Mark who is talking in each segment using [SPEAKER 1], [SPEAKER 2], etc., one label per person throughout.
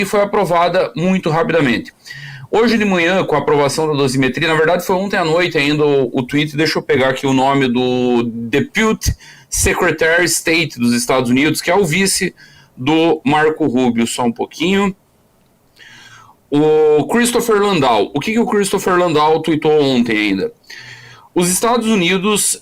[SPEAKER 1] e foi aprovada muito rapidamente. Hoje de manhã, com a aprovação da dosimetria, na verdade foi ontem à noite ainda o tweet, deixa eu pegar aqui o nome do Deputy Secretary of State dos Estados Unidos, que é o vice do Marco Rubio, só um pouquinho. O Christopher Landau. O que o Christopher Landau tweetou ontem ainda? Os Estados Unidos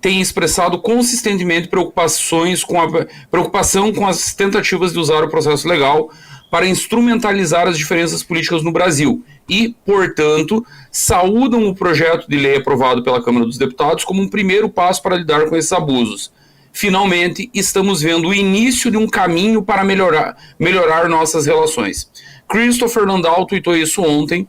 [SPEAKER 1] têm expressado consistentemente preocupação com as tentativas de usar o processo legal para instrumentalizar as diferenças políticas no Brasil e, portanto, saúdam o projeto de lei aprovado pela Câmara dos Deputados como um primeiro passo para lidar com esses abusos. Finalmente, estamos vendo o início de um caminho para melhorar nossas relações. Christopher Landau tweetou isso ontem,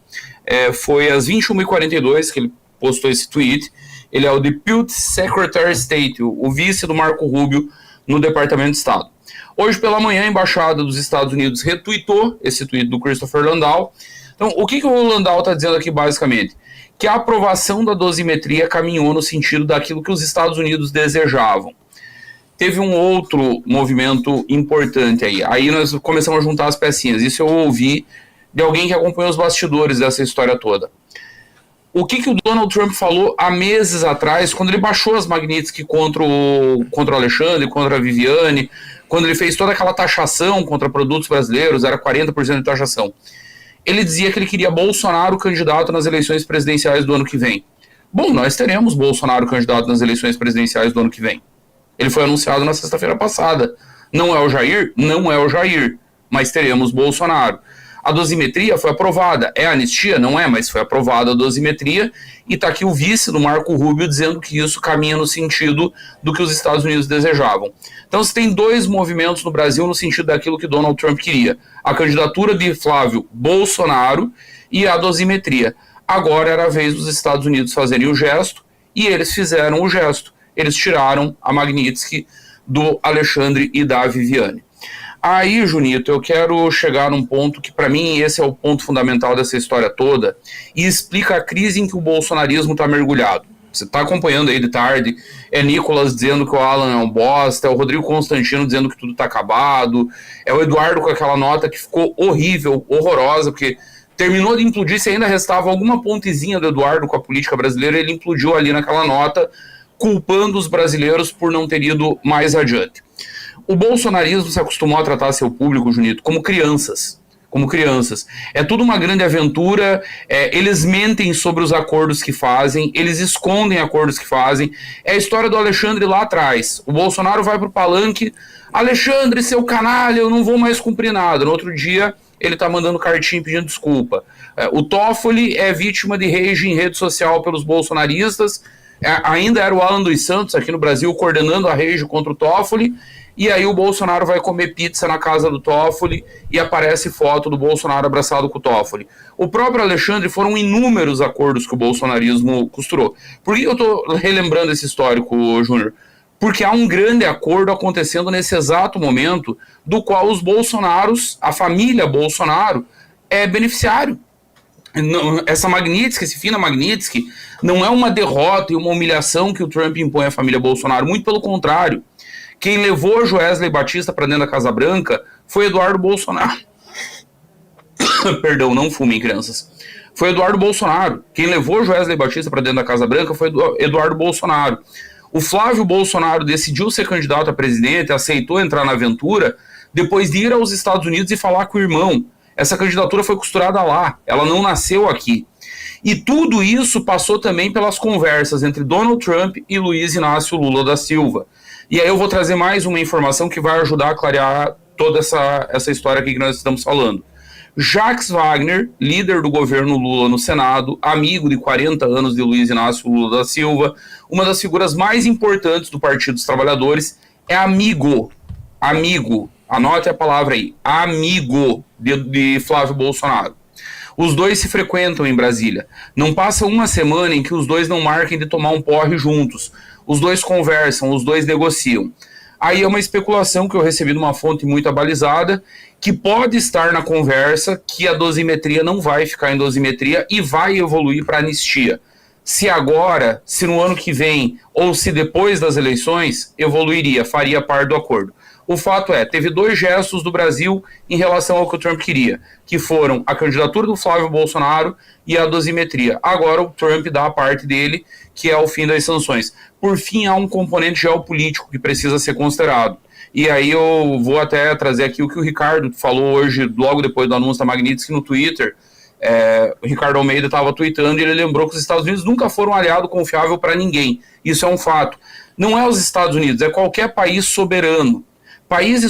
[SPEAKER 1] foi às 21h42 que ele postou esse tweet. Ele é o Deputy Secretary of State, o vice do Marco Rubio no Departamento de Estado. Hoje pela manhã, a Embaixada dos Estados Unidos retweetou esse tweet do Christopher Landau. Então, o que o Landau está dizendo aqui basicamente? Que a aprovação da dosimetria caminhou no sentido daquilo que os Estados Unidos desejavam. Teve um outro movimento importante aí. Aí nós começamos a juntar as pecinhas. Isso eu ouvi de alguém que acompanhou os bastidores dessa história toda. O que o Donald Trump falou há meses atrás, quando ele baixou as Magnitsky contra o Alexandre, contra a Viviane, quando ele fez toda aquela taxação contra produtos brasileiros, era 40% de taxação. Ele dizia que ele queria Bolsonaro candidato nas eleições presidenciais do ano que vem. Bom, nós teremos Bolsonaro candidato nas eleições presidenciais do ano que vem. Ele foi anunciado na sexta-feira passada. Não é o Jair? Não é o Jair, mas teremos Bolsonaro. A dosimetria foi aprovada. É anistia? Não é, mas foi aprovada a dosimetria e está aqui o vice do Marco Rubio dizendo que isso caminha no sentido do que os Estados Unidos desejavam. Então você tem dois movimentos no Brasil no sentido daquilo que Donald Trump queria. A candidatura de Flávio Bolsonaro e a dosimetria. Agora era a vez dos Estados Unidos fazerem o gesto e eles fizeram o gesto. Eles tiraram a Magnitsky do Alexandre e da Viviane. Aí, Junito, eu quero chegar num ponto que, para mim, esse é o ponto fundamental dessa história toda e explica a crise em que o bolsonarismo está mergulhado. Você está acompanhando aí de tarde, é Nicolas dizendo que o Alan é um bosta, é o Rodrigo Constantino dizendo que tudo está acabado, é o Eduardo com aquela nota que ficou horrível, horrorosa, porque terminou de implodir, se ainda restava alguma pontezinha do Eduardo com a política brasileira, ele implodiu ali naquela nota, culpando os brasileiros por não ter ido mais adiante. O bolsonarismo se acostumou a tratar seu público, Junito, como crianças. É tudo uma grande aventura, eles mentem sobre os acordos que fazem, eles escondem acordos que fazem. É a história do Alexandre lá atrás. O Bolsonaro vai pro palanque, Alexandre, seu canalha, eu não vou mais cumprir nada. No outro dia, ele tá mandando cartinha pedindo desculpa. O Toffoli é vítima de rage em rede social pelos bolsonaristas, ainda era o Alan dos Santos aqui no Brasil coordenando a rage contra o Toffoli, e aí o Bolsonaro vai comer pizza na casa do Toffoli e aparece foto do Bolsonaro abraçado com o Toffoli. O próprio Alexandre, foram inúmeros acordos que o bolsonarismo costurou. Por que eu estou relembrando esse histórico, Júnior? Porque há um grande acordo acontecendo nesse exato momento, do qual os Bolsonaros, a família Bolsonaro, é beneficiário. Essa Magnitsky, esse fina Magnitsky, não é uma derrota e uma humilhação que o Trump impõe à família Bolsonaro, muito pelo contrário. Quem levou Joesley Batista para dentro da Casa Branca foi Eduardo Bolsonaro. Perdão, não fumem, crianças. Foi Eduardo Bolsonaro. Quem levou Joesley Batista para dentro da Casa Branca foi Eduardo Bolsonaro. O Flávio Bolsonaro decidiu ser candidato a presidente, aceitou entrar na aventura, depois de ir aos Estados Unidos e falar com o irmão. Essa candidatura foi costurada lá, ela não nasceu aqui. E tudo isso passou também pelas conversas entre Donald Trump e Luiz Inácio Lula da Silva. E aí eu vou trazer mais uma informação que vai ajudar a clarear toda essa história aqui que nós estamos falando. Jacques Wagner, líder do governo Lula no Senado, amigo de 40 anos de Luiz Inácio Lula da Silva, uma das figuras mais importantes do Partido dos Trabalhadores, é amigo, anote a palavra aí, amigo de Flávio Bolsonaro. Os dois se frequentam em Brasília. Não passa uma semana em que os dois não marquem de tomar um porre juntos. Os dois conversam, os dois negociam. Aí é uma especulação que eu recebi de uma fonte muito abalizada, que pode estar na conversa que a dosimetria não vai ficar em dosimetria e vai evoluir para anistia. Se agora, se no ano que vem, ou se depois das eleições, evoluiria, faria parte do acordo. O fato é, teve 2 gestos do Brasil em relação ao que o Trump queria, que foram a candidatura do Flávio Bolsonaro e a dosimetria. Agora o Trump dá a parte dele, que é o fim das sanções. Por fim, há um componente geopolítico que precisa ser considerado. E aí eu vou até trazer aqui o que o Ricardo falou hoje, logo depois do anúncio da Magnitsky no Twitter. O Ricardo Almeida estava tweetando e ele lembrou que os Estados Unidos nunca foram um aliado confiável para ninguém. Isso é um fato. Não é os Estados Unidos, é qualquer país soberano. Países